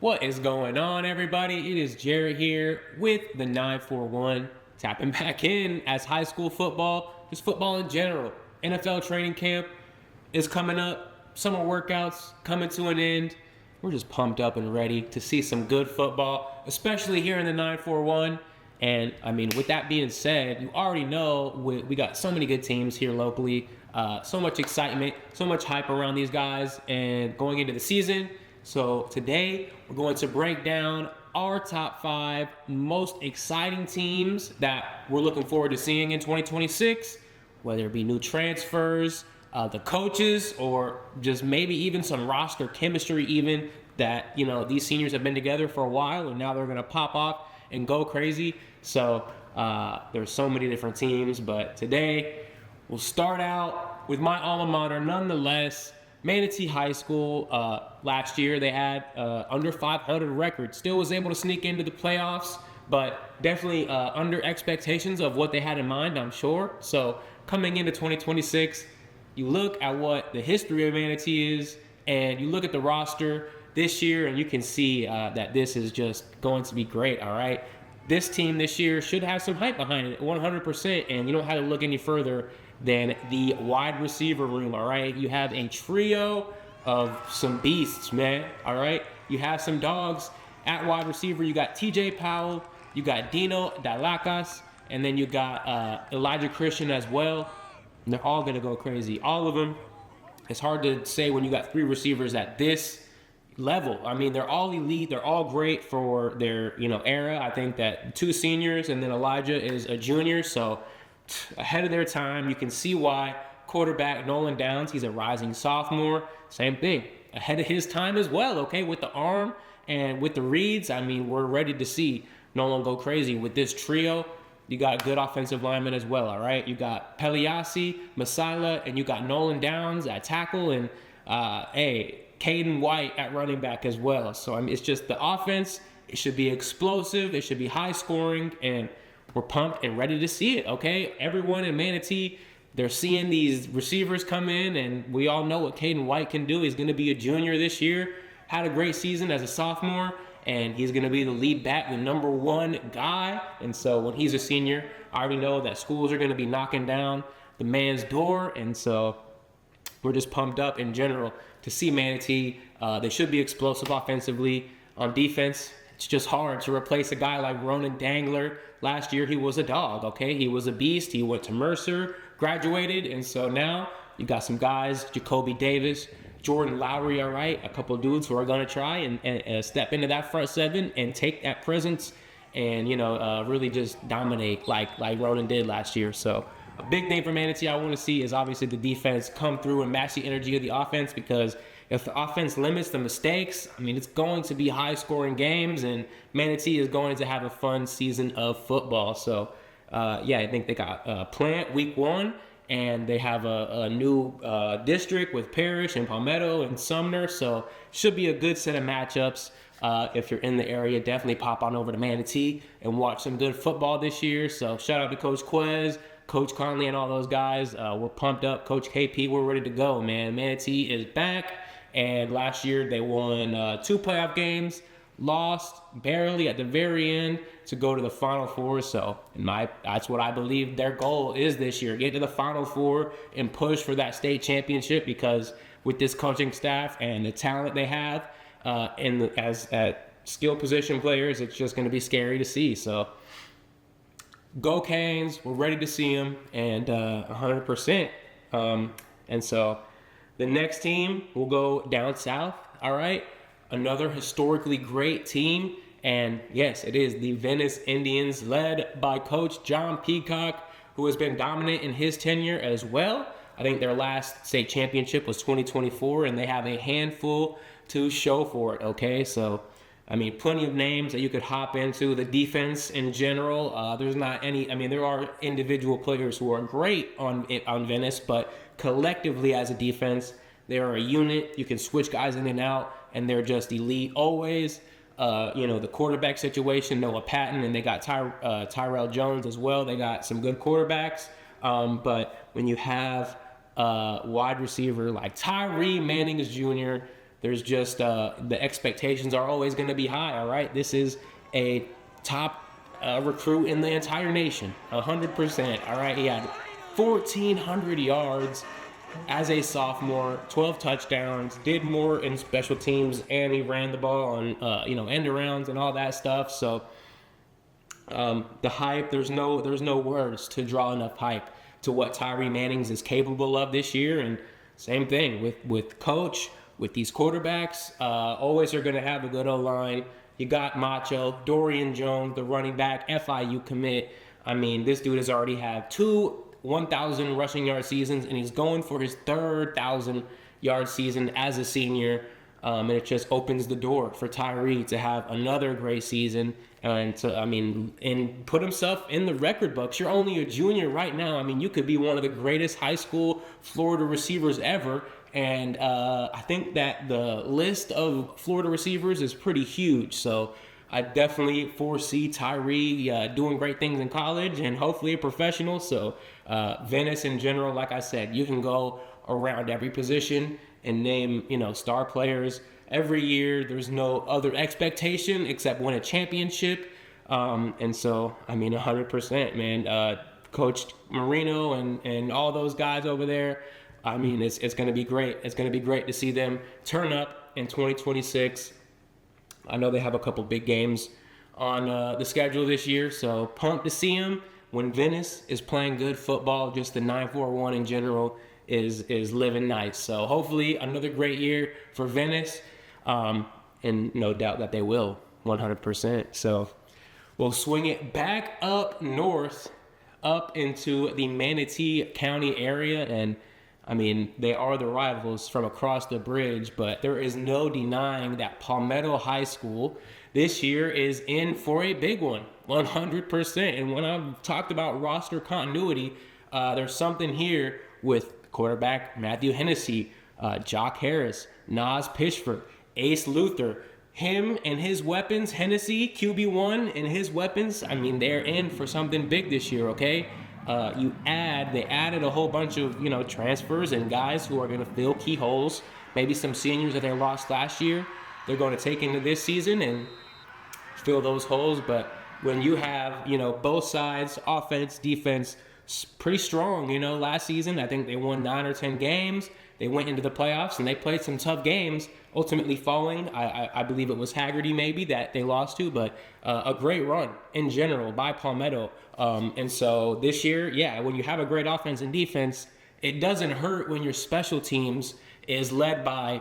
What is going on, everybody? It is Jared here with the 941, tapping back in as high school football, just football in general. NFL training camp is coming up, summer workouts coming to an end. We're just pumped up and ready to see some good football, especially here in the 941. And I mean, with that being said, you already know we got so many good teams here locally, so much excitement, so much hype around these guys and going into the season. So today we're going to break down our top 5 most exciting teams that we're looking forward to seeing in 2026, whether it be new transfers, the coaches, or just maybe even some roster chemistry even that, these seniors have been together for a while and now they're going to pop off and go crazy. So there's so many different teams, but today we'll start out with my alma mater nonetheless. Manatee High School, last year they had under 500 record. Still was able to sneak into the playoffs, but definitely under expectations of what they had in mind, I'm sure. So coming into 2026, you look at what the history of Manatee is, and you look at the roster this year, and you can see that this is just going to be great, all right? This team this year should have some hype behind it, 100%, and you don't have to look any further than the wide receiver room, all right? You have a trio of some beasts, man, all right? You have some dogs at wide receiver. You got TJ Powell, you got Dino Dalacas, and then you got Elijah Christian as well. And they're all going to go crazy, all of them. It's hard to say when you got 3 receivers at this level. I mean, they're all elite. They're all great for their, era. I think that 2 seniors and then Elijah is a junior, so ahead of their time. You can see why. Quarterback Nolan Downs, he's a rising sophomore. Same thing, ahead of his time as well, okay, with the arm and with the reads. I mean, we're ready to see Nolan go crazy with this trio. You got good offensive linemen as well, all right? You got Peliassi, Masila, and you got Nolan Downs at tackle, and Caden White at running back as well. So, I mean, it's just the offense. It should be explosive. It should be high scoring, and we're pumped and ready to see it, okay? Everyone in Manatee, they're seeing these receivers come in, and we all know what Caden White can do. He's going to be a junior this year, had a great season as a sophomore, and he's going to be the lead back, the number 1 guy. And so when he's a senior, I already know that schools are going to be knocking down the man's door, and so we're just pumped up in general to see Manatee. They should be explosive offensively. On defense, it's just hard to replace a guy like Ronan Dangler. Last year, he was a dog, okay? He was a beast. He went to Mercer, graduated, and so now you got some guys, Jacoby Davis, Jordan Lowry, all right? A couple of dudes who are going to try and step into that front 7 and take that presence and, really just dominate like Ronan did last year. So a big thing for Manatee I want to see is obviously the defense come through and match the energy of the offense, because if the offense limits the mistakes, I mean, it's going to be high-scoring games, and Manatee is going to have a fun season of football. So, I think they got Plant week 1, and they have a new district with Parrish and Palmetto and Sumner. So, should be a good set of matchups. If you're in the area, definitely pop on over to Manatee and watch some good football this year. So, shout out to Coach Quez, Coach Conley, and all those guys. We're pumped up. Coach KP, we're ready to go, man. Manatee is back. And last year they won 2 playoff games, lost barely at the very end to go to the Final Four. So that's what I believe their goal is this year: get to the Final Four and push for that state championship. Because with this coaching staff and the talent they have, as skill position players, it's just going to be scary to see. So go Canes! We're ready to see them, and 100%. And so the next team will go down south, all right? Another historically great team. And yes, it is the Venice Indians, led by Coach John Peacock, who has been dominant in his tenure as well. I think their last state championship was 2024, and they have a handful to show for it, okay? So, I mean, plenty of names that you could hop into. The defense in general, there's not any, there are individual players who are great on Venice, but collectively as a defense, they are a unit. You can switch guys in and out, and they're just elite always. The quarterback situation, Noah Patton, and they got Tyrell Jones as well. They got some good quarterbacks. But when you have wide receiver like Tyree Mannings Jr., there's just the expectations are always going to be high. All right, this is a top recruit in the entire nation, 100%. All right, he had 1,400 yards as a sophomore, 12 touchdowns, did more in special teams, and he ran the ball on end arounds and all that stuff. So the hype, there's no words to draw enough hype to what Tyree Mannings is capable of this year. And same thing with coach, with these quarterbacks, always are going to have a good O-line. You got Macho, Dorian Jones, the running back, FIU commit. I mean, this dude has already had 2 1,000 rushing yard seasons, and he's going for his 3rd 1,000-yard season as a senior. And it just opens the door for Tyree to have another great season and put himself in the record books. You're only a junior right now. I mean, you could be one of the greatest high school Florida receivers ever. And I think that the list of Florida receivers is pretty huge. So I definitely foresee Tyree doing great things in college and hopefully a professional. So Venice in general, like I said, you can go around every position and name, star players. Every year, there's no other expectation except win a championship. And so, 100%, man. Coach Marino and all those guys over there, it's going to be great. It's going to be great to see them turn up in 2026. I know they have a couple big games on the schedule this year, so pumped to see them. When Venice is playing good football, just the 941 in general is living nice. So hopefully another great year for Venice, and no doubt that they will, 100%. So we'll swing it back up north, up into the Manatee County area, and they are the rivals from across the bridge, but there is no denying that Palmetto High School this year is in for a big one, 100%. And when I've talked about roster continuity, there's something here with quarterback Matthew Hennessy, Jock Harris, Nas Pishford, Ace Luther. Him and his weapons, Hennessy, QB1 and his weapons, they're in for something big this year, okay? They added a whole bunch of, transfers and guys who are going to fill key holes. Maybe some seniors that they lost last year, they're going to take into this season and fill those holes. But when you have, both sides, offense, defense, pretty strong, last season, I think they won 9 or 10 games. They went into the playoffs and they played some tough games, ultimately falling. I believe it was Haggerty maybe that they lost to, but a great run in general by Palmetto. And so this year, when you have a great offense and defense, it doesn't hurt when your special teams is led by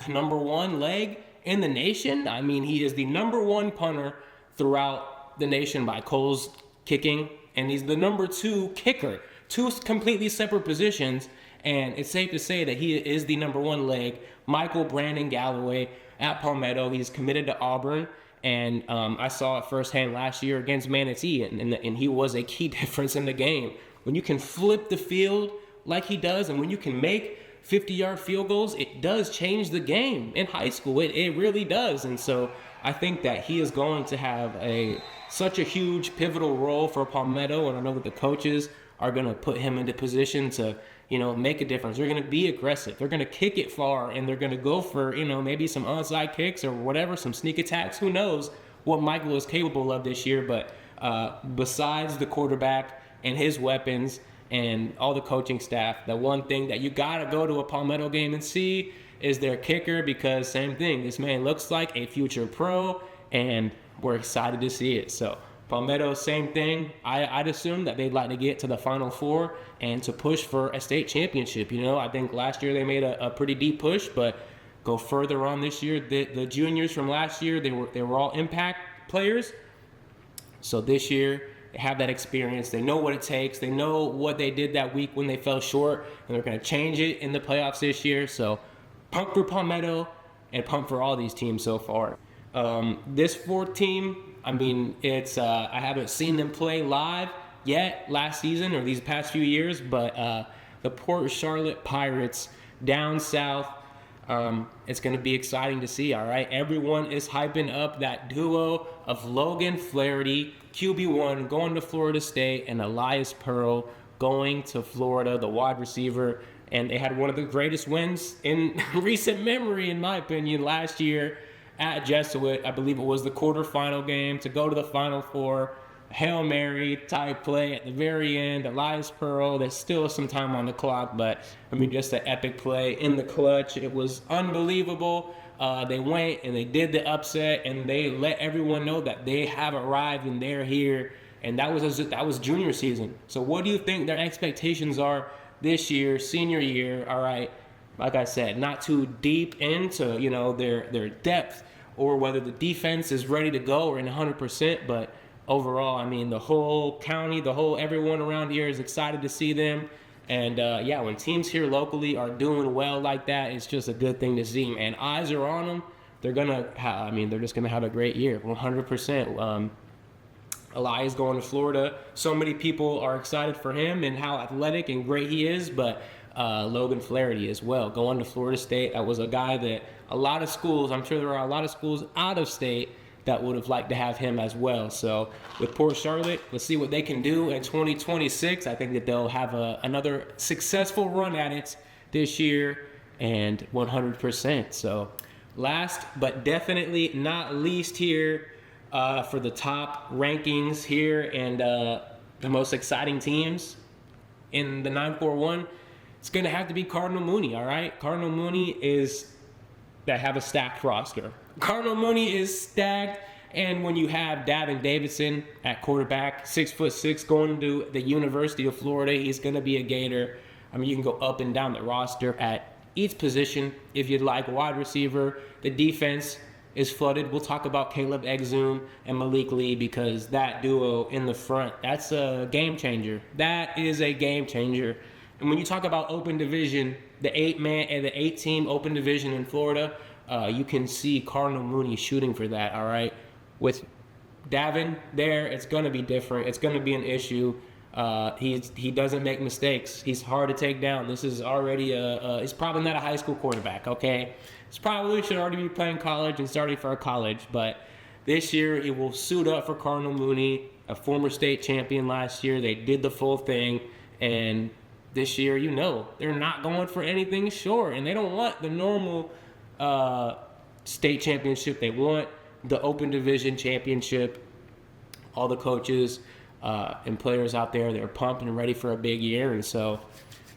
number 1 leg in the nation. He is the number 1 punter throughout the nation by Cole's kicking, and he's the number 2 kicker, 2 completely separate positions. And it's safe to say that he is the number 1 leg. Michael Brandon Galloway at Palmetto. He's committed to Auburn. And I saw it firsthand last year against Manatee. And he was a key difference in the game. When you can flip the field like he does, and when you can make 50-yard field goals, it does change the game in high school. It really does. And so I think that he is going to have such a huge pivotal role for Palmetto. And I know that the coaches are going to put him into position to make a difference. They're going to be aggressive. They're going to kick it far, and they're going to go for, maybe some onside kicks or whatever, some sneak attacks. Who knows what Michael is capable of this year. But besides the quarterback and his weapons and all the coaching staff, the one thing that you got to go to a Palmetto game and see is their kicker, because same thing. This man looks like a future pro, and we're excited to see it. So Palmetto, same thing. I'd assume that they'd like to get to the Final Four and to push for a state championship. I think last year they made a pretty deep push, but go further on this year. The juniors from last year, they were all impact players. So this year, they have that experience. They know what it takes. They know what they did that week when they fell short, and they're going to change it in the playoffs this year. So pump for Palmetto and pump for all these teams so far. This 4th team, it's I haven't seen them play live yet last season or these past few years, but the Port Charlotte Pirates down south, it's going to be exciting to see, all right? Everyone is hyping up that duo of Logan Flaherty, QB1, going to Florida State, and Elias Pearl going to Florida, the wide receiver. and they had one of the greatest wins in recent memory, in my opinion, last year at Jesuit. I believe it was the quarterfinal game to go to the Final Four. Hail Mary type play at the very end. Elias Pearl, there's still some time on the clock, but I mean, just an epic play in the clutch. It was unbelievable. They went and they did the upset, and they let everyone know that they have arrived and they're here. And that was junior season. So what do you think their expectations are this year, senior year? All right, like I said, not too deep into, you know, their depth or whether the defense is ready to go or in 100%, but overall, I mean, the whole county, everyone around here is excited to see them. And yeah, when teams here locally are doing well like that, it's just a good thing to see. And eyes are on them. They're just gonna have a great year, 100%. Elias going to Florida. So many people are excited for him and how athletic and great he is, but Logan Flaherty as well, going to Florida State. That was a guy that a lot of schools, I'm sure there are a lot of schools out of state that would have liked to have him as well. So with Port Charlotte, let's see what they can do in 2026. I think that they'll have another successful run at it this year, and 100%. So last but definitely not least here, for the top rankings here and the most exciting teams in the 941, it's going to have to be Cardinal Mooney, all right? Cardinal Mooney they have a stacked roster. Cardinal Mooney is stacked, and when you have Davin Davidson at quarterback, 6'6", going to the University of Florida, he's going to be a Gator. I mean, you can go up and down the roster at each position if you'd like. Wide receiver, the defense is flooded. We'll talk about Caleb Exum and Malik Lee, because that duo in the front, that's a game changer. That is a game changer. And when you talk about open division, the 8-man and the 8-team open division in Florida, you can see Cardinal Mooney shooting for that, all right? With Davin there, it's going to be different. It's going to be an issue. He doesn't make mistakes. He's hard to take down. This is already he's probably not a high school quarterback, okay? He's probably should already be playing college and starting for a college, but this year he will suit up for Cardinal Mooney, a former state champion last year. They did the full thing, and this year, you know, they're not going for anything short, and they don't want the normal state championship. They want the open division championship. All the coaches and players out there, they're pumped and ready for a big year, and so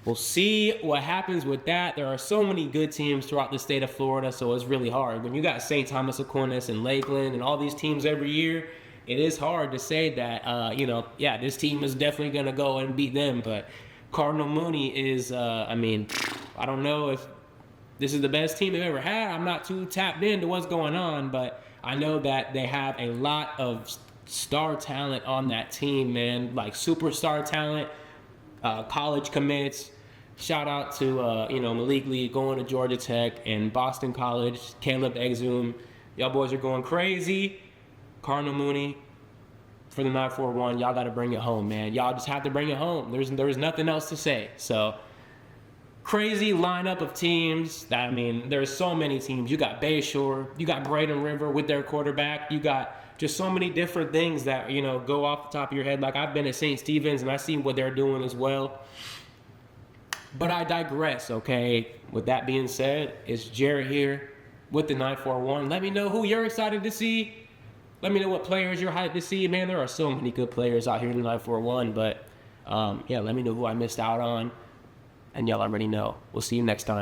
we'll see what happens with that. There are so many good teams throughout the state of Florida, so it's really hard. When you got St. Thomas Aquinas and Lakeland and all these teams every year, it is hard to say that, this team is definitely going to go and beat them, but Cardinal Mooney is, I don't know if this is the best team they've ever had. I'm not too tapped into what's going on, but I know that they have a lot of star talent on that team, man, like superstar talent, college commits. Shout out to, Malik Lee going to Georgia Tech and Boston College, Caleb Exum. Y'all boys are going crazy. Cardinal Mooney for the 941, y'all got to bring it home, man. Y'all just have to bring it home. There's nothing else to say. So crazy lineup of teams. There's so many teams. You got Bayshore, you got Braden River with their quarterback. You got just so many different things that, go off the top of your head. Like, I've been at St. Stephen's and I see what they're doing as well. But I digress, okay? With that being said, it's Jared here with the 941. Let me know who you're excited to see. Let me know what players you're hyped to see. Man, there are so many good players out here in the 941, but let me know who I missed out on. And y'all already know. We'll see you next time.